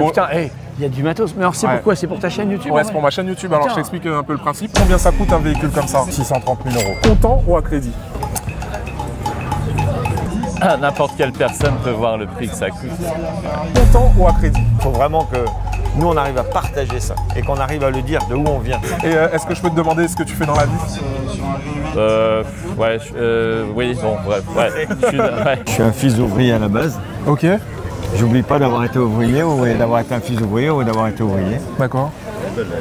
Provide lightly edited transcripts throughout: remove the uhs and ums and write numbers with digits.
que putain, hey, il y a du matos. Mais alors c'est pourquoi? C'est pour ta chaîne YouTube? Ouais, c'est pour ma chaîne YouTube. Alors je t'explique un peu le principe. Combien ça coûte un véhicule comme ça? 630 000 €. Comptant ou à crédit? N'importe quelle personne peut voir le prix que ça coûte. Comptant ou à crédit? Il faut vraiment que nous, on arrive à partager ça et qu'on arrive à le dire de où on vient. Et est-ce que je peux te demander ce que tu fais dans la vie? Oui, bon, bref, ouais. Je suis un fils d'ouvrier à la base. Ok. J'oublie pas d'avoir été ouvrier ou d'avoir été un fils d'ouvrier ou d'avoir été ouvrier. D'accord.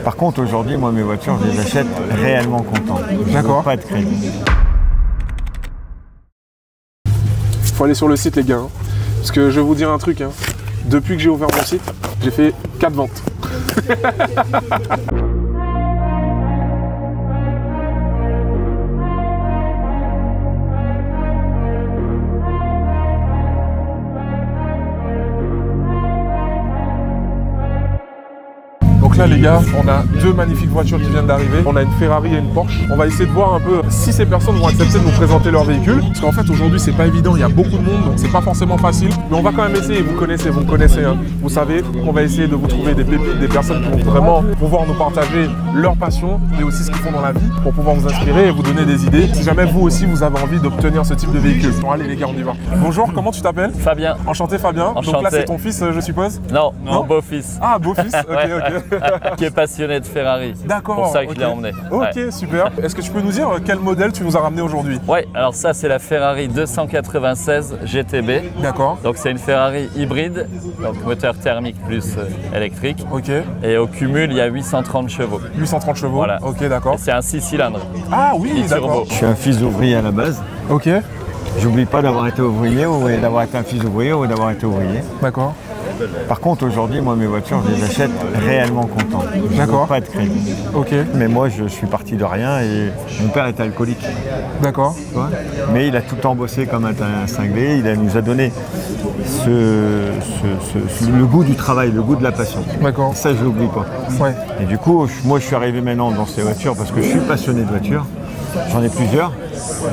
Par contre, aujourd'hui, moi, mes voitures, je les achète réellement content. D'accord. Pas de crédit. Faut aller sur le site, les gars. Hein. Parce que je vais vous dire un truc. Hein. Depuis que j'ai ouvert mon site, j'ai fait 4 ventes. Donc là les gars, on a deux magnifiques voitures qui viennent d'arriver. On a une Ferrari et une Porsche. On va essayer de voir un peu si ces personnes vont accepter de nous présenter leur véhicule. Parce qu'en fait aujourd'hui c'est pas évident, il y a beaucoup de monde, donc c'est pas forcément facile. Mais on va quand même essayer, vous me connaissez, hein. Vous savez qu'on va essayer de vous trouver des pépites, des personnes qui vont vraiment pouvoir nous partager leur passion, mais aussi ce qu'ils font dans la vie, pour pouvoir vous inspirer et vous donner des idées. Si jamais vous aussi vous avez envie d'obtenir ce type de véhicule. Bon allez les gars, on y va. Bonjour, comment tu t'appelles? Fabien. Enchanté Fabien. Enchanté. Donc là c'est ton fils je suppose? Non, mon beau-fils. Ah beau-fils, ok. Qui est passionné de Ferrari. D'accord. C'est pour ça que je l'ai emmené. Ok, Ouais. super. Est-ce que tu peux nous dire quel modèle tu nous as ramené aujourd'hui? Ouais, alors ça c'est la Ferrari 296 GTB. D'accord. Donc c'est une Ferrari hybride, donc moteur thermique plus électrique. Ok. Et au cumul, il y a 830 chevaux. 830 chevaux. Voilà. Ok, d'accord. Et c'est un 6 cylindres. Ah oui, d'accord. Turbo. Je suis un fils d'ouvrier à la base. Ok, J'oublie pas d'avoir été ouvrier ou d'avoir été un fils d'ouvrier ou d'avoir été ouvrier. d'accord. Par contre, aujourd'hui, moi, mes voitures, je les achète réellement content. D'accord. Pas de crédit. Ok, Mais moi, je suis parti de rien et mon père était alcoolique. d'accord. Tu vois. Mais il a tout le temps bossé comme un cinglé. Il nous a donné le goût du travail, le goût de la passion. D'accord. Ça, je l'oublie pas. Ouais. Et du coup, moi, je suis arrivé maintenant dans ces voitures parce que je suis passionné de voitures. J'en ai plusieurs.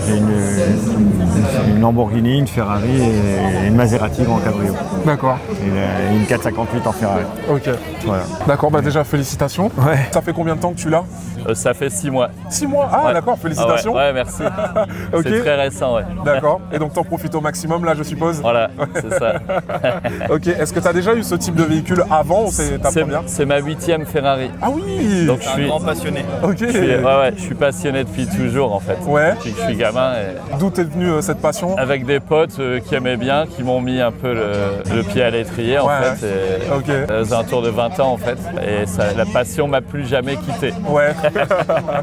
J'ai une Lamborghini, une Ferrari et une Maserati en cabrio. D'accord. Et une 458 en Ferrari. Ok. Voilà. D'accord, bah déjà félicitations. Ouais. Ça fait combien de temps que tu l'as? Ça fait 6 mois. 6 mois. Ah Ouais. d'accord, félicitations. Ah ouais, merci. Ok. C'est très récent, ouais. D'accord. Et donc t'en profites au maximum là, je suppose? Voilà, c'est ça. Ok. Est-ce que tu as déjà eu ce type de véhicule avant ou c'est ta première? C'est ma 8e Ferrari. Ah oui. Donc je suis passionné. Ok. je suis passionné depuis toujours en fait. Ouais. Depuis que je suis gamin. Et D'où t'es venue cette passion? avec des potes qui aimaient bien, qui m'ont mis un peu le pied à l'étrier en Ouais, fait. Et, Ok. aux alentours de 20 ans en fait. Et la passion m'a plus jamais quitté. Ouais.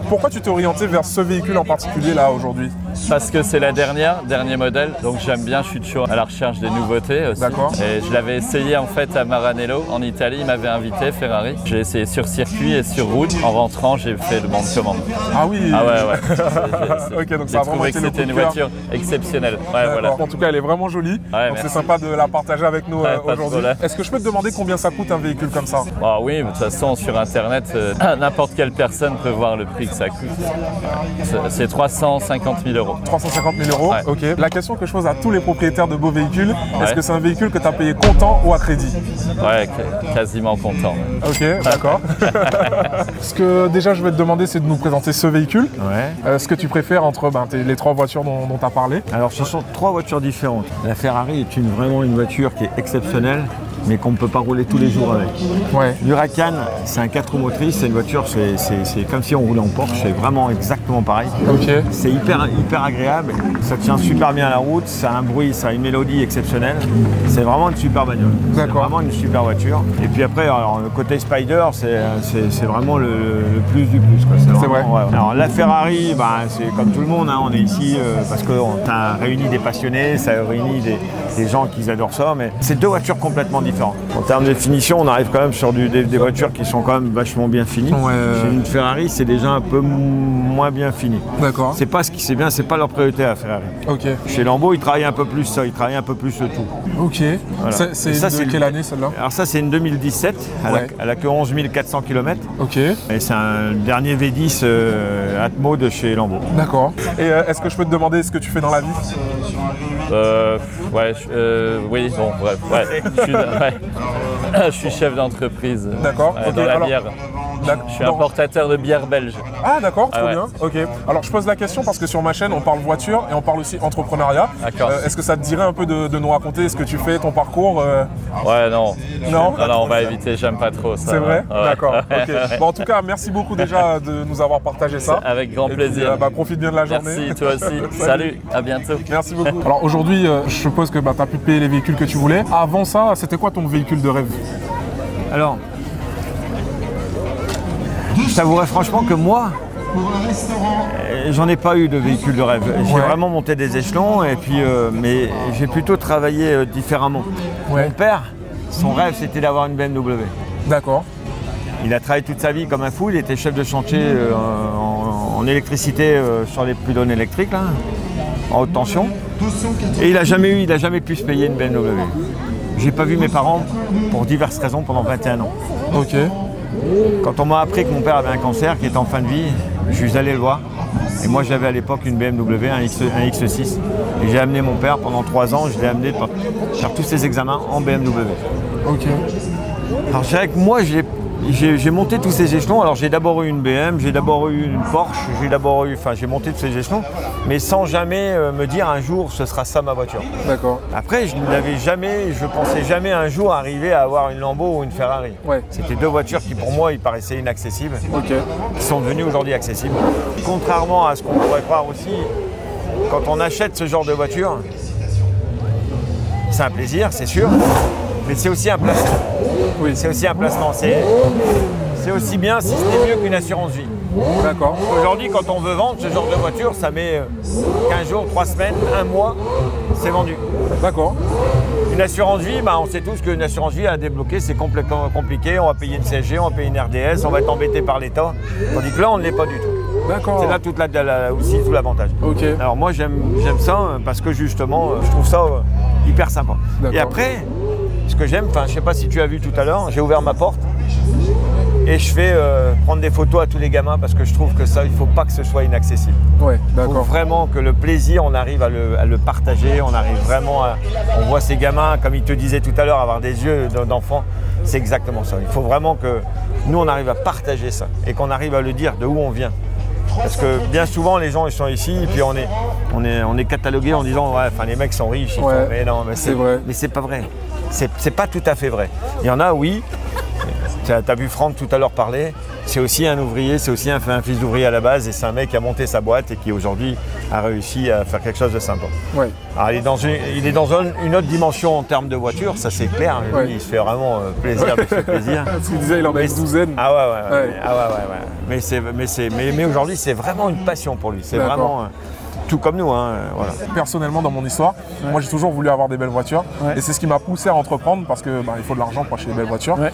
Pourquoi tu t'es orienté vers ce véhicule en particulier là aujourd'hui? Parce que c'est dernier modèle, donc j'aime bien, je suis toujours à la recherche des nouveautés aussi. D'accord. Et je l'avais essayé en fait à Maranello en Italie, il m'avait invité, Ferrari. J'ai essayé sur circuit et sur route. En rentrant, j'ai fait le bon de commande. Ah oui. Ah ouais. Ok, donc J'ai ça a vraiment trouvé été que le c'était coup une de cœur. voiture exceptionnelle. Ouais, D'accord. voilà. En tout cas, elle est vraiment jolie. Ouais, donc c'est merci. sympa de la partager avec nous Ouais, pas de aujourd'hui. problème. Est-ce que je peux te demander combien ça coûte un véhicule comme ça? Ah oui, mais de toute façon, sur Internet, n'importe quelle personne peut voir le prix que ça coûte. C'est 350 000 €. 350 000 €. Ouais. Ok. La question que je pose à tous les propriétaires de beaux véhicules, est-ce Ouais. que c'est un véhicule que tu as payé comptant ou à crédit? Ouais, quasiment content. Ok, d'accord. Ce que déjà je vais te demander, c'est de nous présenter ce véhicule. Ouais. Ce que tu préfères entre les trois voitures dont tu as parlé. Alors, ce sont trois voitures différentes. La Ferrari est vraiment une voiture qui est exceptionnelle, mais qu'on ne peut pas rouler tous les jours avec. Ouais. L'Huracan, c'est un 4 roues motrices, c'est une voiture, c'est comme si on roulait en Porsche, c'est vraiment exactement pareil. Ok. C'est hyper agréable, ça tient super bien à la route, ça a un bruit, ça a une mélodie exceptionnelle. C'est vraiment une super bagnole. C'est D'accord. vraiment une super voiture. Et puis après, alors, le côté Spider, c'est vraiment le plus du plus, quoi. C'est vrai. Ouais. Alors la Ferrari, bah, c'est comme tout le monde, hein, on est ici parce qu'on a réuni des passionnés, ça réunit des gens qui adorent ça, mais c'est deux voitures complètement différentes. En termes de finition, on arrive quand même sur des voitures qui sont quand même vachement bien finies. Ouais. Chez une Ferrari, c'est déjà un peu moins bien fini. D'accord. C'est pas ce qui c'est bien, c'est pas leur priorité à Ferrari. Ok. Chez Lambo, ils travaillent un peu plus ça, ils travaillent un peu plus le tout. Ok. Voilà. C'est Et ça, de c'est quelle année celle-là? Alors ça, c'est une 2017, Ouais. elle a que 11 400 km. Ok. Et c'est un dernier V10 Atmo de chez Lambo. D'accord. Et est-ce que je peux te demander ce que tu fais dans la vie? Oui, bon, bref, ouais. Je suis chef d'entreprise D'accord. Ok, dans la alors- bière. Je suis importateur de bière belge. Ah d'accord, trop ouais. bien. Ok. Alors je pose la question parce que sur ma chaîne on parle voiture et on parle aussi entrepreneuriat. D'accord. Est-ce que ça te dirait un peu de nous raconter ce que tu fais, ton parcours Ouais, non. Non. On va éviter, j'aime pas trop ça. C'est vrai. Ouais. D'accord. Ok. Bon, en tout cas, merci beaucoup déjà de nous avoir partagé ça. Avec grand Et plaisir. puis, profite bien de la journée. Merci, toi aussi. Salut, à bientôt. Merci beaucoup. Alors aujourd'hui, je suppose que tu as pu te payer les véhicules que tu voulais. Avant ça, c'était quoi ton véhicule de rêve? Alors, je t'avouerai franchement que moi, j'en ai pas eu de véhicule de rêve. J'ai Ouais. vraiment monté des échelons, et puis, mais j'ai plutôt travaillé différemment. Ouais. Mon père, son rêve, c'était d'avoir une BMW. D'accord. Il a travaillé toute sa vie comme un fou, il était chef de chantier en électricité sur les pylônes électriques, là, en haute tension. Et il n'a jamais pu se payer une BMW. J'ai pas vu mes parents pour diverses raisons pendant 21 ans. Ok. Quand on m'a appris que mon père avait un cancer qui était en fin de vie, je suis allé le voir. Et moi j'avais à l'époque une BMW, un X6. Et j'ai amené mon père pendant 3 ans, je l'ai amené faire tous ses examens en BMW. Ok. Alors je dirais que moi j'ai monté tous ces échelons. Alors j'ai d'abord eu une BM, j'ai d'abord eu une Porsche, j'ai monté tous ces échelons, mais sans jamais me dire un jour ce sera ça ma voiture. D'accord. Après je pensais jamais un jour arriver à avoir une Lambo ou une Ferrari. Ouais. C'était 2 voitures qui pour moi ils paraissaient inaccessibles, Ok. qui sont devenues aujourd'hui accessibles. Contrairement à ce qu'on pourrait croire aussi, quand on achète ce genre de voiture, c'est un plaisir, c'est sûr, mais c'est aussi un placement. Oui. C'est aussi un placement. C'est aussi bien, si ce n'est mieux qu'une assurance vie. D'accord. Aujourd'hui, quand on veut vendre ce genre de voiture, ça met 15 jours, 3 semaines, 1 mois, c'est vendu. D'accord. Une assurance vie, on sait tous qu'une assurance vie à débloquer, c'est complètement compliqué. On va payer une CSG, on va payer une RDS, on va être embêté par l'État. Tandis que là, on ne l'est pas du tout. D'accord. C'est là aussi tout l'avantage. Ok. Alors moi, j'aime ça parce que justement, je trouve ça hyper sympa. D'accord. Et après, ce que j'aime, je ne sais pas si tu as vu tout à l'heure, j'ai ouvert ma porte et je fais prendre des photos à tous les gamins parce que je trouve que ça, il ne faut pas que ce soit inaccessible. Ouais, Il faut d'accord. vraiment que le plaisir, on arrive à le partager, on arrive vraiment on voit ces gamins, comme il te disait tout à l'heure, avoir des yeux d'enfant, c'est exactement ça. Il faut vraiment que nous, on arrive à partager ça et qu'on arrive à le dire de où on vient. Parce que bien souvent, les gens ils sont ici et puis on est catalogué en disant ouais, les mecs sont riches. Ouais, mais non, mais c'est vrai. Mais c'est pas vrai. C'est pas tout à fait vrai. Il y en a, oui. Tu as vu Franck tout à l'heure parler. C'est aussi un ouvrier, c'est aussi un fils d'ouvrier à la base et c'est un mec qui a monté sa boîte et qui aujourd'hui a réussi à faire quelque chose de sympa. Ouais. Alors, il est dans une autre dimension en termes de voiture, ça c'est clair. Lui, Ouais. il se fait vraiment plaisir de se faire plaisir. Parce qu'il disait, il en a une douzaine. Ah ouais. Ouais. Ah ouais. Mais aujourd'hui, c'est vraiment une passion pour lui. C'est D'accord. vraiment tout comme nous. Voilà. Personnellement, dans mon histoire, moi j'ai toujours voulu avoir des belles voitures Ouais. et c'est ce qui m'a poussé à entreprendre parce que il faut de l'argent pour acheter des belles voitures. Ouais,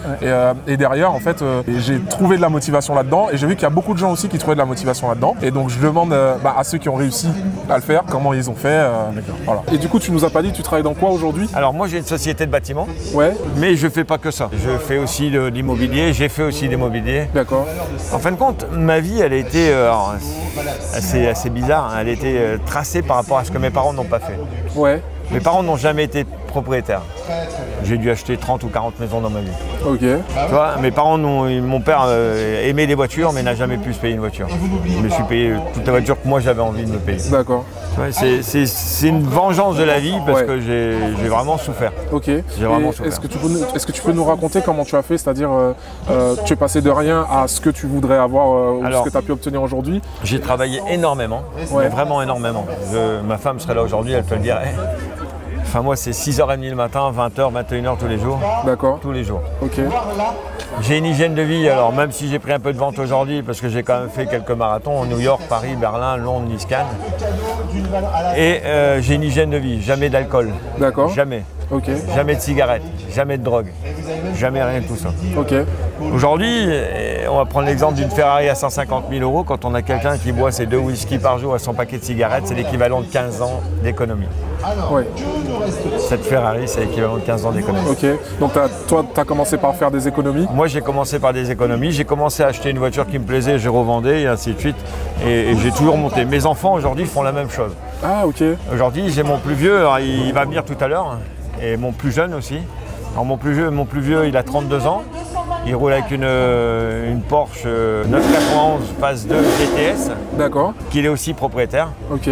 Et derrière, en fait, j'ai trouvé de la motivation là-dedans et j'ai vu qu'il y a beaucoup de gens aussi qui trouvaient de la motivation là-dedans. Et donc je demande à ceux qui ont réussi à le faire, comment ils ont fait. Voilà. Et du coup, tu nous as pas dit, tu travailles dans quoi aujourd'hui? Alors moi, j'ai une société de bâtiment, Ouais, mais je fais pas que ça. Je fais aussi de l'immobilier, j'ai fait aussi de l'immobilier. d'accord. En fin de compte, ma vie, elle a été assez bizarre. Elle a été tracée par rapport à ce que mes parents n'ont pas fait. Ouais, Mes parents n'ont jamais été propriétaires. J'ai dû acheter 30 ou 40 maisons dans ma vie. ok. Tu vois, mon père aimait les voitures, mais n'a jamais pu se payer une voiture. Je me suis payé toutes les voitures que moi j'avais envie de me payer. D'accord. Ouais, c'est une vengeance de la vie parce Ouais. que j'ai vraiment souffert. Ok. J'ai vraiment Et souffert. est-ce que tu peux nous raconter comment tu as fait, c'est-à-dire tu es passé de rien à ce que tu voudrais avoir ou Alors, ce que tu as pu obtenir aujourd'hui? J'ai travaillé énormément, Ouais. mais vraiment énormément. Ma femme serait là aujourd'hui, elle te le dirait. Enfin moi c'est 6h30 le matin, 20h, 21h tous les jours. D'accord. Tous les jours. Ok. J'ai une hygiène de vie, alors même si j'ai pris un peu de vente aujourd'hui, parce que j'ai quand même fait quelques marathons, New York, Paris, Berlin, Londres, Nice, Cannes. Et j'ai une hygiène de vie, jamais d'alcool. D'accord. Jamais. Ok. Jamais de cigarettes, jamais de drogue. Jamais rien de tout ça. Ok. Aujourd'hui, on va prendre l'exemple d'une Ferrari à 150 000 €. Quand on a quelqu'un qui boit ses 2 whisky par jour à son paquet de cigarettes, c'est l'équivalent de 15 ans d'économie. Ouais. Cette Ferrari, c'est l'équivalent de 15 ans d'économie. Ok. Donc toi, tu as commencé par faire des économies. Moi, j'ai commencé par des économies. J'ai commencé à acheter une voiture qui me plaisait, je revendais et ainsi de suite. Et j'ai toujours monté. Mes enfants, aujourd'hui, font la même chose. Ah, ok. Aujourd'hui, j'ai mon plus vieux, alors, il va venir tout à l'heure, et mon plus jeune aussi. Alors mon plus vieux, il a 32 ans. Il roule avec une Porsche 991 phase 2 GTS. D'accord. Qu'il est aussi propriétaire. Ok.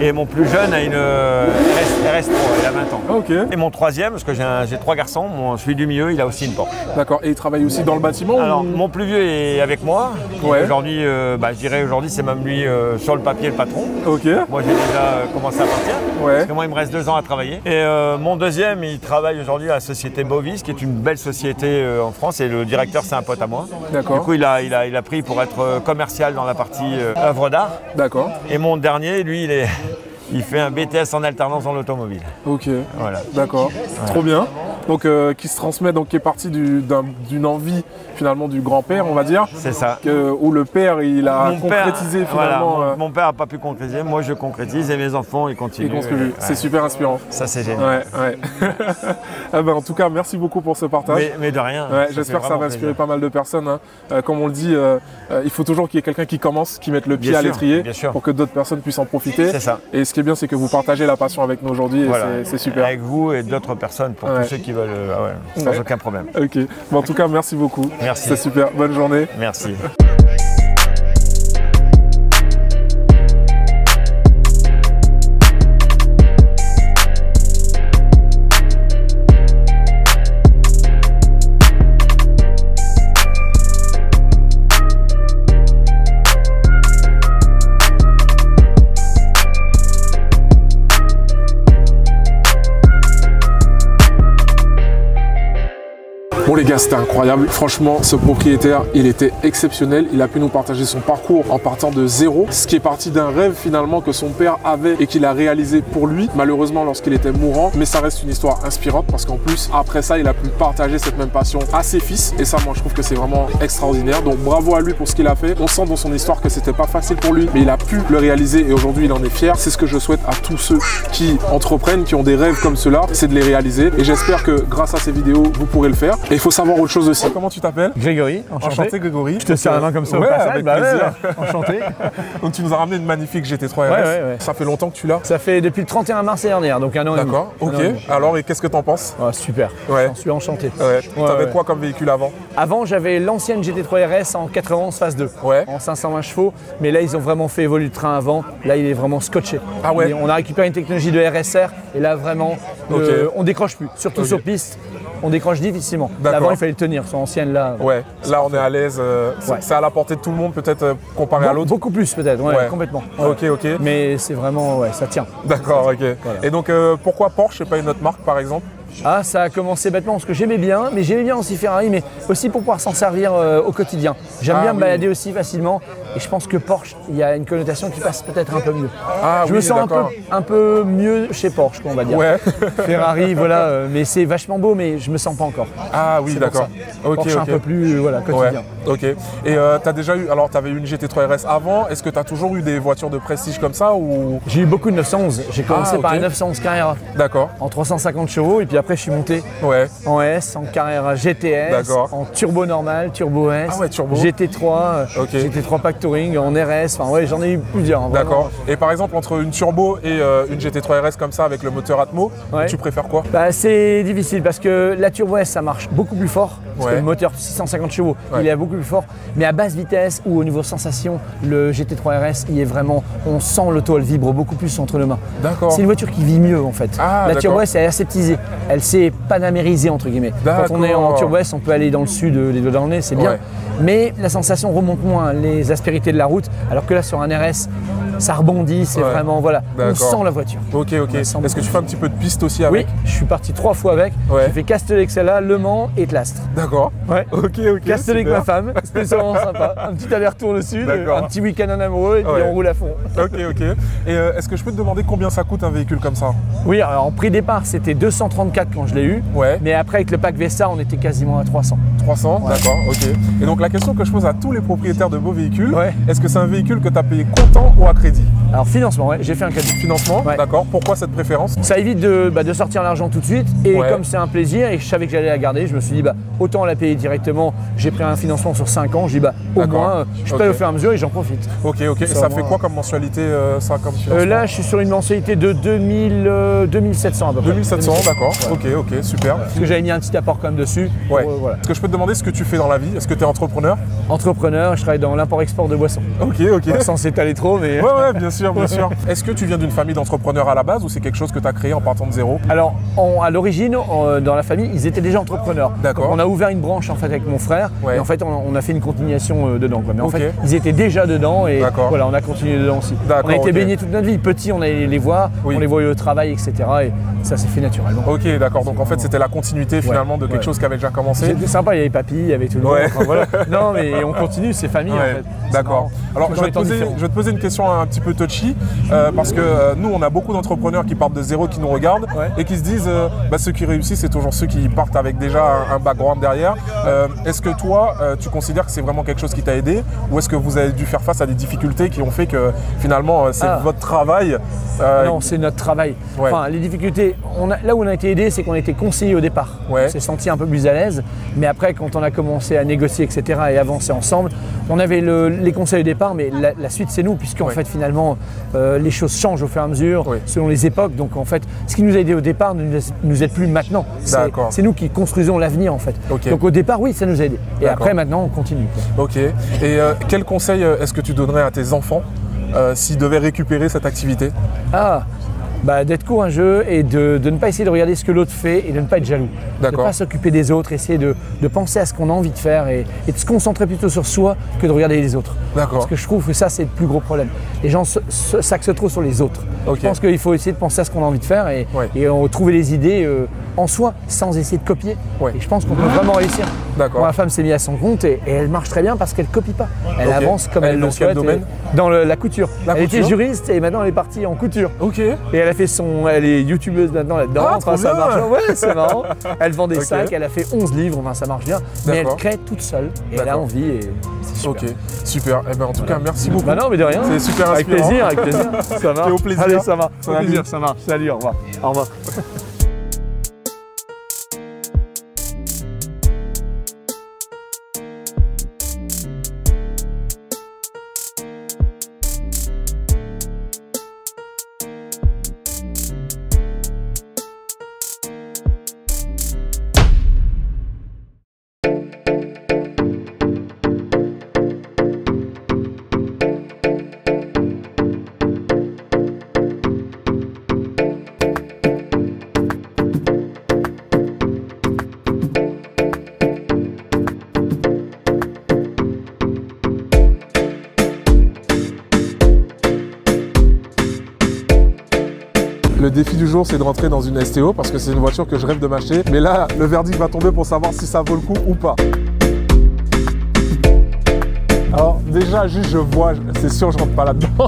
Et mon plus jeune a une RS3, il a 20 ans. Ok. Et mon troisième, parce que j'ai 3 garçons, celui du milieu, il a aussi une Porsche. D'accord. Et il travaille aussi dans le bâtiment? Alors, mon plus vieux est avec moi. Ouais. Aujourd'hui, je dirais aujourd'hui, c'est même lui sur le papier le patron. Ok. Moi, j'ai déjà commencé à partir. Ouais. Parce que moi, il me reste 2 ans à travailler. Et mon deuxième, il travaille aujourd'hui à la société Bovis, qui est une belle société en France. Et le directeur, c'est un pote à moi. D'accord. Du coup, il a pris pour être commercial dans la partie œuvre d'art. D'accord. Et mon dernier, lui, il fait un BTS en alternance dans l'automobile. Ok. Voilà. D'accord. Ouais. Trop bien. Donc qui se transmet, donc qui est parti d'une envie finalement du grand-père, on va dire. C'est ça. Où le père il a concrétisé finalement. Voilà, mon père n'a pas pu concrétiser, moi je concrétise et mes enfants ils continuent. C'est super inspirant. Ça c'est génial. Ouais. Ah ben, en tout cas, merci beaucoup pour ce partage. Mais de rien. Ouais, j'espère que ça va inspirer pas mal de personnes. Hein. Comme on le dit, il faut toujours qu'il y ait quelqu'un qui commence, qui mette le pied à l'étrier pour que d'autres personnes puissent en profiter. C'est ça. Et ce qui est bien, c'est que vous partagez la passion avec nous aujourd'hui voilà. et c'est super. Avec vous et d'autres personnes pour tous ceux qui veulent, sans aucun problème. Ok. Bon, en tout cas, merci beaucoup. Merci. C'est super. Bonne journée. Merci. Bon les gars, c'était incroyable. Franchement, ce propriétaire, il était exceptionnel. Il a pu nous partager son parcours en partant de zéro. Ce qui est parti d'un rêve finalement que son père avait et qu'il a réalisé pour lui, malheureusement lorsqu'il était mourant. Mais ça reste une histoire inspirante parce qu'en plus, après ça, il a pu partager cette même passion à ses fils. Et ça, moi, je trouve que c'est vraiment extraordinaire. Donc bravo à lui pour ce qu'il a fait. On sent dans son histoire que c'était pas facile pour lui, mais il a pu le réaliser et aujourd'hui, il en est fier. C'est ce que je souhaite à tous ceux qui entreprennent, qui ont des rêves comme cela, c'est de les réaliser. Et j'espère que grâce à ces vidéos, vous pourrez le faire. Et il faut savoir autre chose aussi. Comment tu t'appelles? Grégory, enchanté. Grégory. Je te serre la main comme ça ouais, au passage. avec plaisir. Enchanté. Donc tu nous as ramené une magnifique GT3 RS. Ouais. Ça fait longtemps que tu l'as? Ça fait depuis le 31 mars dernier, donc un an et demi. D'accord, ok. Alors, et qu'est-ce que t'en penses? Super, j'en suis enchanté. T'avais quoi comme véhicule avant? Avant, j'avais l'ancienne GT3 RS en 91 phase 2, en 520 chevaux. Mais là, ils ont vraiment fait évoluer le train avant. Là, il est vraiment scotché. Ah ouais. Et on a récupéré une technologie de RSR. Et là, vraiment, on décroche plus. Surtout sur piste. On décroche difficilement. L'avant, il fallait le tenir. Son ancienne, là. Ouais, là, on est à l'aise. C'est à la portée de tout le monde, peut-être, comparé à l'autre? Beaucoup plus, peut-être, complètement. Ok. Mais c'est vraiment, ça tient. D'accord, ok. Voilà. Et donc, pourquoi Porsche et pas une autre marque, par exemple? Ah, ça a commencé bêtement parce que j'aimais bien, mais j'aimais bien aussi Ferrari, mais aussi pour pouvoir s'en servir au quotidien. J'aime bien me balader aussi facilement et je pense que Porsche, il y a une connotation qui passe peut-être un peu mieux. Je me sens un peu mieux chez Porsche, on va dire. Ouais. Ferrari, voilà, mais c'est vachement beau, mais je me sens pas encore. Ah oui, d'accord. Porsche un peu plus quotidien. Ouais. Ok. Et tu as déjà eu, alors tu avais eu une GT3 RS avant, est-ce que tu as toujours eu des voitures de prestige comme ça ou... J'ai eu beaucoup de 911. J'ai commencé par une 911 Carrera. D'accord. En 350 chevaux et puis après je suis monté en S, en Carrera GTS, en turbo normal, turbo S, turbo. GT3, GT3 Pack Touring, en RS, j'en ai eu plusieurs. D'accord. Et par exemple entre une turbo et une GT3 RS comme ça avec le moteur Atmo, tu préfères quoi? C'est difficile parce que la turbo S ça marche beaucoup plus fort. Parce que le moteur 650 chevaux, il est beaucoup plus fort. Mais à basse vitesse ou au niveau sensation, le GT3 RS, il est vraiment, on sent l'auto, elle vibre beaucoup plus entre les mains. D'accord. C'est une voiture qui vit mieux en fait. La Turbo S, elle est aseptisée, elle s'est panamérisée entre guillemets. Quand on est en Turbo S, on peut aller dans le sud, les doigts dans le nez, c'est bien. Mais la sensation remonte moins, les aspérités de la route, alors que là sur un RS, ça rebondit, c'est vraiment, on sent la voiture. Ok. Est-ce que tu fais un petit peu de piste aussi avec? Oui, je suis parti 3 fois avec. J'ai fait Castellet-Xella, Le Mans et Tlastre. D'accord. Ok. Castellet avec ma femme, c'était vraiment sympa. Un petit aller-retour au sud, un petit week-end en amoureux et puis on roule à fond. Ok. Et est-ce que je peux te demander combien ça coûte un véhicule comme ça? Oui, alors en prix départ, c'était 234 quand je l'ai eu. Mais après, avec le pack VESA, on était quasiment à 300. 300, d'accord, ok. Et donc la question que je pose à tous les propriétaires de beaux véhicules, est-ce que c'est un véhicule que tu as payé comptant ou à crédit? Alors financement, ouais, j'ai fait un cadeau. Financement, ouais. D'accord. Pourquoi cette préférence? Ça évite de sortir l'argent tout de suite et ouais. Comme c'est un plaisir et je savais que j'allais la garder, je me suis dit autant la payer directement. J'ai pris un financement sur 5 ans, je dis au moins je paye au fur et à mesure et j'en profite. Ok. Et ça fait quoi comme mensualité ça comme financement? Là je suis sur une mensualité de 2700 à peu près. 2700, d'accord. Ouais. Ok, super. Parce que j'avais mis un petit apport quand même dessus. Ouais. Voilà. Est-ce que je peux te demander ce que tu fais dans la vie? Est-ce que tu es entrepreneur? Entrepreneur, je travaille dans l'import-export de boissons. Ok. Sans s'étaler trop, mais... Ouais, bien sûr. Est-ce que tu viens d'une famille d'entrepreneurs à la base ou c'est quelque chose que tu as créé en partant de zéro? Alors, à l'origine, dans la famille, ils étaient déjà entrepreneurs. D'accord. On a ouvert une branche en fait avec mon frère et en fait on a fait une continuation dedans. Quoi. Mais en fait, ils étaient déjà dedans et voilà, on a continué dedans aussi. On a été baignés toute notre vie. Petits, on allait les voir, on les voyait au travail, etc. Et ça s'est fait naturellement. Ok, d'accord. Donc en fait, c'était la continuité finalement de quelque chose qui avait déjà commencé. C'était sympa, il y avait papy, il y avait tout le monde. Enfin, voilà. Non, mais on continue, c'est famille en fait. D'accord. Alors, je vais te poser une question un petit peu touchy parce que nous, on a beaucoup d'entrepreneurs qui partent de zéro, qui nous regardent et qui se disent ceux qui réussissent, c'est toujours ceux qui partent avec déjà un background derrière. Est-ce que toi, tu considères que c'est vraiment quelque chose qui t'a aidé ou est-ce que vous avez dû faire face à des difficultés qui ont fait que finalement, c'est votre travail? Non, c'est notre travail. Enfin, les difficultés, là où on a été aidé, c'est qu'on a été conseillé au départ. On s'est senti un peu plus à l'aise, mais après, quand on a commencé à négocier, etc. et avancer ensemble, on avait les conseils au départ, mais la suite, c'est nous, puisqu'en fait, finalement, les choses changent au fur et à mesure, selon les époques. Donc, en fait, ce qui nous a aidé au départ ne nous aide plus maintenant. C'est nous qui construisons l'avenir, en fait. Donc, au départ, oui, ça nous a aidé. Et après, maintenant, on continue. Ok. Et quel conseil est-ce que tu donnerais à tes enfants s'ils devaient récupérer cette activité? D'être courageux et de ne pas essayer de regarder ce que l'autre fait et de ne pas être jaloux. De ne pas s'occuper des autres, essayer de penser à ce qu'on a envie de faire et de se concentrer plutôt sur soi que de regarder les autres. Parce que je trouve que ça, c'est le plus gros problème. Les gens s'axent trop sur les autres. Je pense qu'il faut essayer de penser à ce qu'on a envie de faire et trouver les idées en soi sans essayer de copier. Et je pense qu'on peut vraiment réussir. Ma femme s'est mise à son compte et elle marche très bien parce qu'elle ne copie pas. Elle avance comme elle le souhaite. Dans la couture. Elle était juriste et maintenant elle est partie en couture. Et elle est youtubeuse maintenant là-dedans. Ça marche. Ouais, c'est marrant. Elle vend des sacs, elle a fait 11 livres, ça marche bien. Mais elle crée toute seule et elle a envie et c'est super. Ok, super. En tout cas, merci beaucoup. Non, mais de rien. C'est super inspirant. Avec plaisir. Ça marche. Et au plaisir. Allez, ça marche. Au plaisir, ça marche. Salut, au revoir. Au revoir. Le défi du jour, c'est de rentrer dans une STO parce que c'est une voiture que je rêve de m'acheter. Mais là, le verdict va tomber pour savoir si ça vaut le coup ou pas. Alors déjà, juste je vois, c'est sûr je rentre pas là-dedans.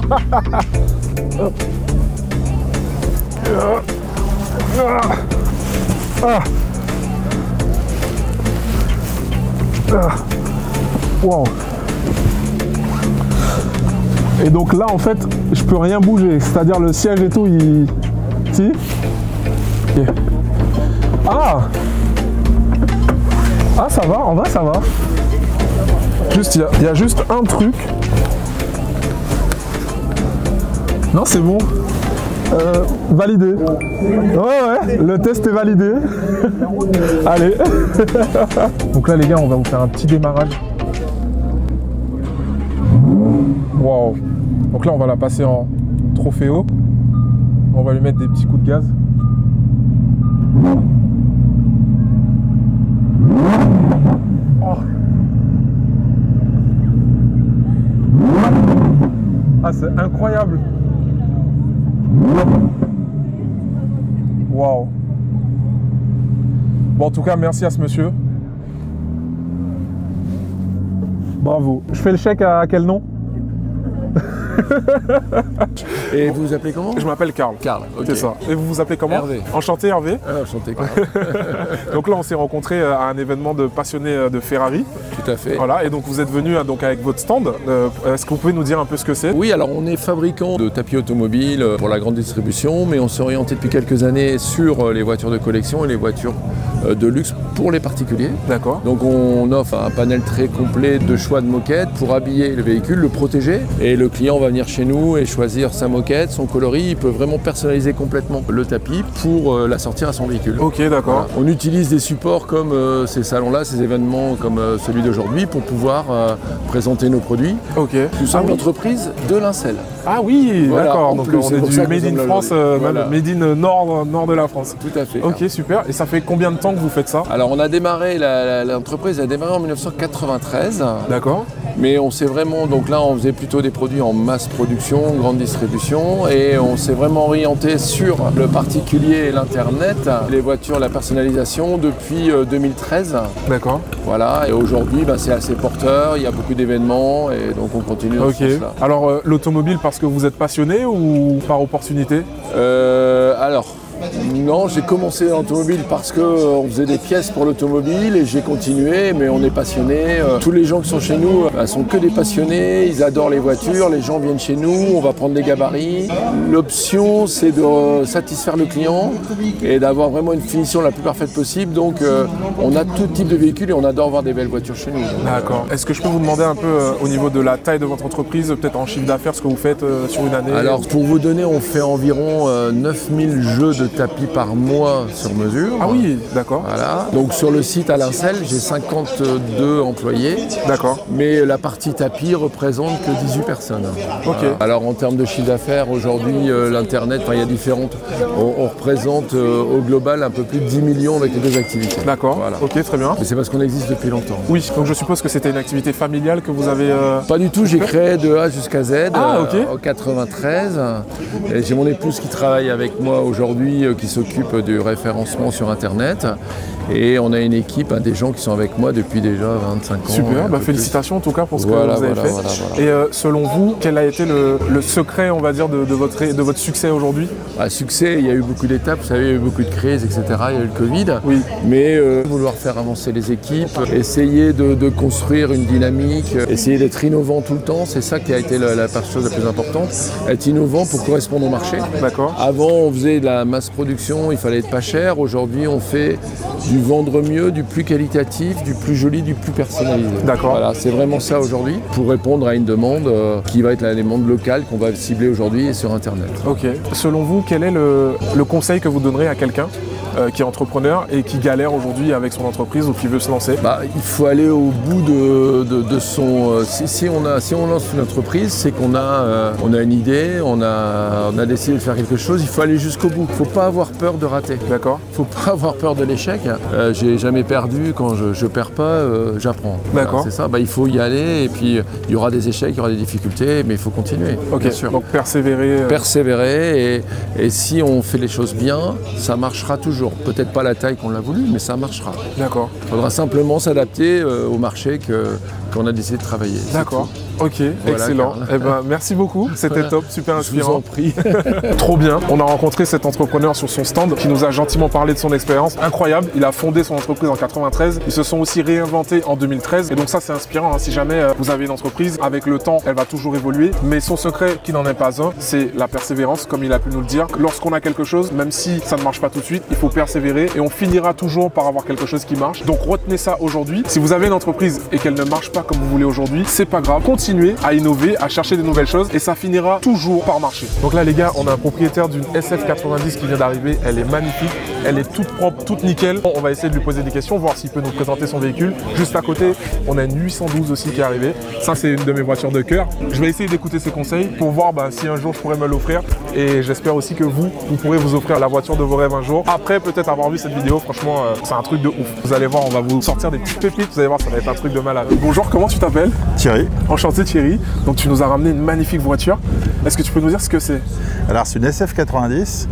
Wow. Et donc là, en fait, je peux rien bouger. C'est-à-dire le siège et tout, il... Si. Okay. Ah, ça va, en vrai ça va. Juste, il y a juste un truc. Non, c'est bon. Validé. Ouais, le test est validé. Allez. Donc là, les gars, on va vous faire un petit démarrage. Wow. Donc là, on va la passer en Trofeo. On va lui mettre des petits coups de gaz. Oh. Ah, c'est incroyable. Waouh. Bon, en tout cas, merci à ce monsieur. Bravo. Je fais le chèque à quel nom? Et vous vous appelez comment? Je m'appelle Karl. Karl, ok. C'est ça. Et vous vous appelez comment? Hervé. Enchanté Hervé. Ah, enchanté Karl. Donc là on s'est rencontrés à un événement de passionnés de Ferrari. Tout à fait. Voilà, et donc vous êtes venu donc avec votre stand. Est-ce que vous pouvez nous dire un peu ce que c'est? Oui, alors on est fabricant de tapis automobiles pour la grande distribution, mais on s'est orienté depuis quelques années sur les voitures de collection et les voitures de luxe pour les particuliers. D'accord. Donc on offre un panel très complet de choix de moquettes pour habiller le véhicule, le protéger. Et le client va venir chez nous et choisir sa moquette, son coloris. Il peut vraiment personnaliser complètement le tapis pour l'assortir à son véhicule. Ok, d'accord. Voilà. On utilise des supports comme ces salons-là, ces événements comme celui d'aujourd'hui pour pouvoir présenter nos produits. Ok. Nous sommes une entreprise de linceul. Ah oui, voilà, d'accord. Donc on est du Made in France, voilà. Made in nord de la France. Tout à fait. Ok, super. Et ça fait combien de temps que vous faites ça? Alors on a démarré, l'entreprise a démarré en 1993. D'accord. Mais on s'est vraiment, donc là on faisait plutôt des produits en masse production, grande distribution, et on s'est vraiment orienté sur le particulier et l'internet, les voitures, la personnalisation depuis 2013. D'accord. Voilà, et aujourd'hui c'est assez porteur, il y a beaucoup d'événements et donc on continue dans ce sens-là. Alors l'automobile parce que vous êtes passionné ou par opportunité? Non, j'ai commencé l'automobile parce qu'on faisait des pièces pour l'automobile et j'ai continué, mais on est passionné. Tous les gens qui sont chez nous sont que des passionnés, ils adorent les voitures, les gens viennent chez nous, on va prendre des gabarits. L'option, c'est de satisfaire le client et d'avoir vraiment une finition la plus parfaite possible. Donc on a tout type de véhicules et on adore voir des belles voitures chez nous. D'accord. Est-ce que je peux vous demander un peu au niveau de la taille de votre entreprise, peut-être en chiffre d'affaires, ce que vous faites sur une année? Alors pour vous donner, on fait environ 9000 jeux de tapis par mois sur mesure. Ah oui, d'accord. Voilà. Donc sur le site à Lincel, j'ai 52 employés. D'accord. Mais la partie tapis représente que 18 personnes. Ok. Alors en termes de chiffre d'affaires, aujourd'hui, l'internet, il y a différentes. On représente au global un peu plus de 10 millions avec les deux activités. D'accord. Voilà. Ok, très bien. Mais c'est parce qu'on existe depuis longtemps. Oui, donc je suppose que c'était une activité familiale que vous avez. Pas du tout, j'ai créé de A jusqu'à Z ok. en 93. Et j'ai mon épouse qui travaille avec moi aujourd'hui, qui s'occupe du référencement sur Internet. Et on a une équipe, des gens qui sont avec moi depuis déjà 25 ans. Super, félicitations en tout cas pour ce que vous avez fait. Voilà. Et selon vous, quel a été le secret, on va dire, de votre succès aujourd'hui? Succès, il y a eu beaucoup d'étapes, vous savez, il y a eu beaucoup de crises, etc. Il y a eu le Covid. Oui. Mais vouloir faire avancer les équipes, essayer de construire une dynamique, essayer d'être innovant tout le temps, c'est ça qui a été la chose la plus importante. Être innovant pour correspondre au marché. D'accord. Avant, on faisait de la masse production, il fallait être pas cher. Aujourd'hui, on fait du vendre mieux, du plus qualitatif, du plus joli, du plus personnalisé. D'accord. Voilà, c'est vraiment ça aujourd'hui pour répondre à une demande qui va être la demande locale qu'on va cibler aujourd'hui sur Internet. Ok. Selon vous, quel est le conseil que vous donnerez à quelqu'un qui est entrepreneur et qui galère aujourd'hui avec son entreprise ou qui veut se lancer? Il faut aller au bout de son... Si on lance une entreprise, c'est qu'on a une idée, on a décidé de faire quelque chose, il faut aller jusqu'au bout. Il ne faut pas avoir peur de rater. D'accord. Il ne faut pas avoir peur de l'échec. J'ai jamais perdu, quand je ne perds pas, j'apprends. D'accord. C'est ça, il faut y aller et puis il y aura des échecs, il y aura des difficultés, mais il faut continuer. Ok, bien sûr. Donc persévérer. Persévérer et si on fait les choses bien, ça marchera toujours. Peut-être pas la taille qu'on l'a voulu, mais ça marchera. D'accord. Il faudra simplement s'adapter au marché qu'on a décidé de travailler. D'accord. Ok, voilà, excellent. Merci beaucoup, c'était top, super inspirant. Je vous en prie. Trop bien. On a rencontré cet entrepreneur sur son stand qui nous a gentiment parlé de son expérience. Incroyable. Il a fondé son entreprise en 93. Ils se sont aussi réinventés en 2013. Et donc ça, c'est inspirant. Si jamais vous avez une entreprise, avec le temps, elle va toujours évoluer. Mais son secret, qui n'en est pas un, c'est la persévérance, comme il a pu nous le dire. Lorsqu'on a quelque chose, même si ça ne marche pas tout de suite, il faut persévérer et on finira toujours par avoir quelque chose qui marche. Donc retenez ça aujourd'hui. Si vous avez une entreprise et qu'elle ne marche pas comme vous voulez aujourd'hui, c'est pas grave. Continuez à innover, à chercher de nouvelles choses et ça finira toujours par marcher. Donc là les gars, on a un propriétaire d'une SF90 qui vient d'arriver, elle est magnifique, elle est toute propre, toute nickel. On va essayer de lui poser des questions, voir s'il peut nous présenter son véhicule. Juste à côté, on a une 812 aussi qui est arrivée. Ça c'est une de mes voitures de cœur. Je vais essayer d'écouter ses conseils pour voir si un jour je pourrais me l'offrir et j'espère aussi que vous pourrez vous offrir la voiture de vos rêves un jour. Après peut-être avoir vu cette vidéo, franchement c'est un truc de ouf. Vous allez voir, on va vous sortir des petites pépites, vous allez voir, ça va être un truc de malade. Bonjour, comment tu t'appelles? Thierry. Enchanté Thierry. Donc tu nous as ramené une magnifique voiture. Est-ce que tu peux nous dire ce que c'est? Alors c'est une SF90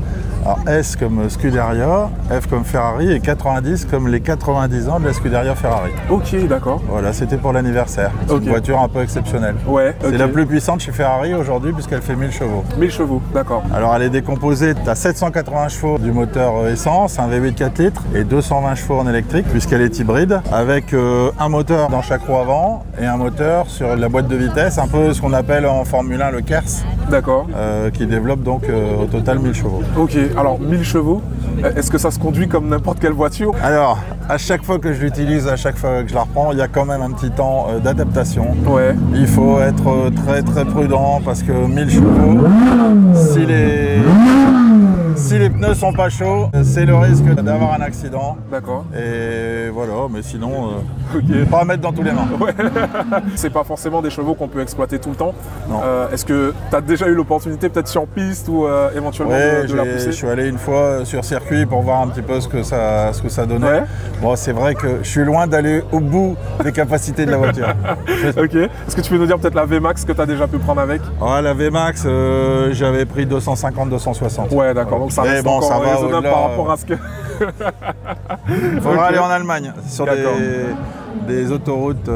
Alors S comme Scuderia, F comme Ferrari et 90 comme les 90 ans de la Scuderia Ferrari. Ok, d'accord. Voilà, c'était pour l'anniversaire. C'est une voiture un peu exceptionnelle. Ouais. C'est la plus puissante chez Ferrari aujourd'hui puisqu'elle fait 1000 chevaux. 1000 chevaux, d'accord. Alors elle est décomposée, tu as 780 chevaux du moteur essence, un V8 4 litres et 220 chevaux en électrique puisqu'elle est hybride avec un moteur dans chaque roue avant et un moteur sur la boîte de vitesse, un peu ce qu'on appelle en Formule 1 le KERS. D'accord. Qui développe donc au total 1000 chevaux. Ok, alors 1000 chevaux, est-ce que ça se conduit comme n'importe quelle voiture? Alors, à chaque fois que je l'utilise, à chaque fois que je la reprends, il y a quand même un petit temps d'adaptation. Ouais. Il faut être très très prudent parce que 1000 chevaux, si les pneus sont pas chauds, c'est le risque d'avoir un accident. D'accord. Et voilà, mais sinon, pas à mettre dans tous les mains. Ouais. C'est pas forcément des chevaux qu'on peut exploiter tout le temps. Non. Est-ce que tu as déjà eu l'opportunité, peut-être sur piste ou éventuellement de la pousser? Je suis allé une fois sur circuit pour voir un petit peu ce que ça donnait. Ouais. Bon, c'est vrai que je suis loin d'aller au bout des capacités de la voiture. Ok. Est-ce que tu peux nous dire peut-être la VMAX que tu as déjà pu prendre avec? La VMAX, j'avais pris 250-260. Ouais, d'accord. Donc ça reste encore raisonnable par rapport à ce que... Il faudra aller en Allemagne sur des autoroutes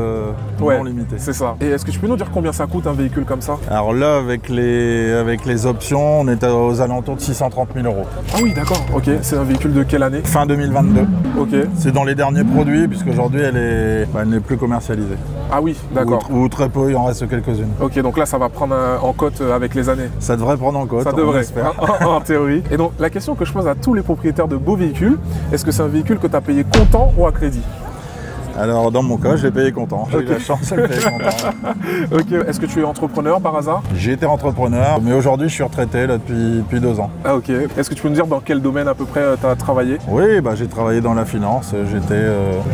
non limitées. C'est ça. Et est-ce que tu peux nous dire combien ça coûte un véhicule comme ça? Alors là, avec les options, on est aux alentours de 630 000 €. Ah oui, d'accord. Ok. C'est un véhicule de quelle année? Fin 2022. Ok. C'est dans les derniers produits, puisqu'aujourd'hui, elle n'est plus commercialisée. Ah oui, d'accord. Ou très peu, il en reste quelques-unes. Ok, donc là, ça va prendre en cote avec les années. Ça devrait prendre en cote, ça devrait, en théorie. Et donc, la question que je pose à tous les propriétaires de beaux véhicules, est-ce que c'est un véhicule que tu as payé comptant ou à crédit? Alors dans mon cas, je l'ai payé comptant. J'ai eu la chance de le payer comptant. Ok. Est-ce que tu es entrepreneur par hasard? J'ai été entrepreneur, mais aujourd'hui je suis retraité là, depuis 2 ans. Ah ok. Est-ce que tu peux nous dire dans quel domaine à peu près tu as travaillé? Oui, j'ai travaillé dans la finance. J'étais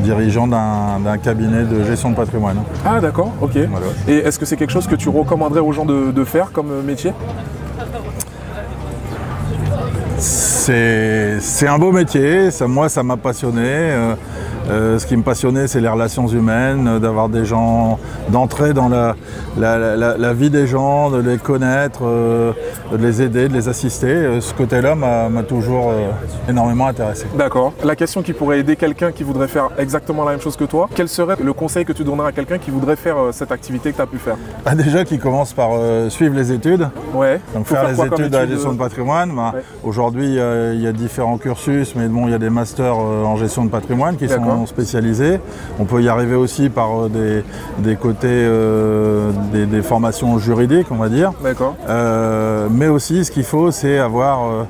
dirigeant d'un cabinet de gestion de patrimoine. Ah d'accord, ok. Voilà. Et est-ce que c'est quelque chose que tu recommanderais aux gens de faire comme métier? C'est un beau métier, moi ça m'a passionné. Ce qui me passionnait, c'est les relations humaines, d'avoir des gens, d'entrer dans la vie des gens, de les connaître, de les aider, de les assister. Ce côté-là m'a toujours énormément intéressé. D'accord. La question qui pourrait aider quelqu'un qui voudrait faire exactement la même chose que toi, quel serait le conseil que tu donnerais à quelqu'un qui voudrait faire cette activité que tu as pu faire? Déjà, qui commence par suivre les études. Ouais. Donc faire les études à la gestion de patrimoine. Aujourd'hui, il y a différents cursus, mais bon, il y a des masters en gestion de patrimoine qui sont spécialisés. On peut y arriver aussi par des côtés, des formations juridiques, on va dire. D'accord. Mais aussi, ce qu'il faut, c'est avoir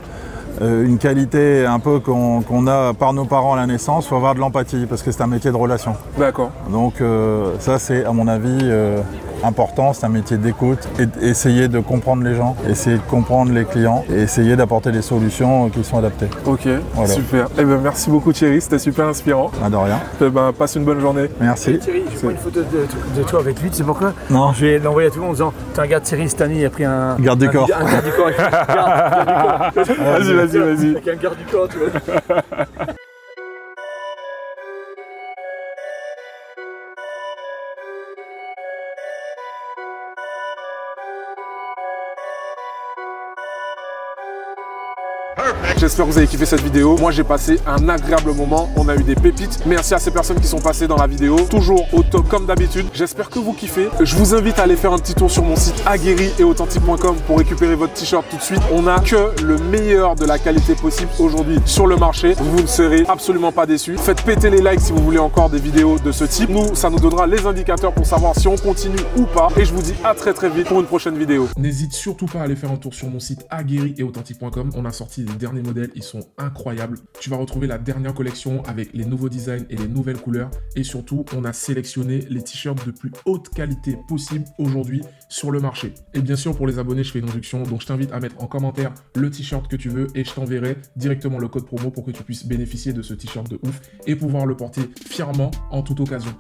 une qualité un peu qu'on a par nos parents à la naissance. Il faut avoir de l'empathie, parce que c'est un métier de relation. D'accord. Donc ça, c'est à mon avis important, c'est un métier d'écoute, et essayer de comprendre les gens, essayer de comprendre les clients et essayer d'apporter des solutions qui sont adaptées. Ok, voilà. Super. Merci beaucoup Thierry, c'était super inspirant. De rien. Passe une bonne journée. Merci. Et Thierry, je prends une photo de toi avec lui, tu sais pourquoi? Non. Je vais l'envoyer à tout le monde en disant, regarde Thierry, cette année il a pris un garde du corps. Un garde du corps. Vas-y. Avec un garde du corps, tu vois. J'espère que vous avez kiffé cette vidéo. Moi, j'ai passé un agréable moment. On a eu des pépites. Merci à ces personnes qui sont passées dans la vidéo. Toujours au top comme d'habitude. J'espère que vous kiffez. Je vous invite à aller faire un petit tour sur mon site aguerri-et-authentique.com pour récupérer votre t-shirt tout de suite. On n'a que le meilleur de la qualité possible aujourd'hui sur le marché. Vous ne serez absolument pas déçus. Faites péter les likes si vous voulez encore des vidéos de ce type. Nous, ça nous donnera les indicateurs pour savoir si on continue ou pas. Et je vous dis à très vite pour une prochaine vidéo. N'hésite surtout pas à aller faire un tour sur mon site aguerri-et-authentique.com. On a sorti les derniers modèles, ils sont incroyables. Tu vas retrouver la dernière collection avec les nouveaux designs et les nouvelles couleurs. Et surtout, on a sélectionné les t-shirts de plus haute qualité possible aujourd'hui sur le marché. Et bien sûr, pour les abonnés, je fais une réduction. Donc, je t'invite à mettre en commentaire le t-shirt que tu veux et je t'enverrai directement le code promo pour que tu puisses bénéficier de ce t-shirt de ouf et pouvoir le porter fièrement en toute occasion.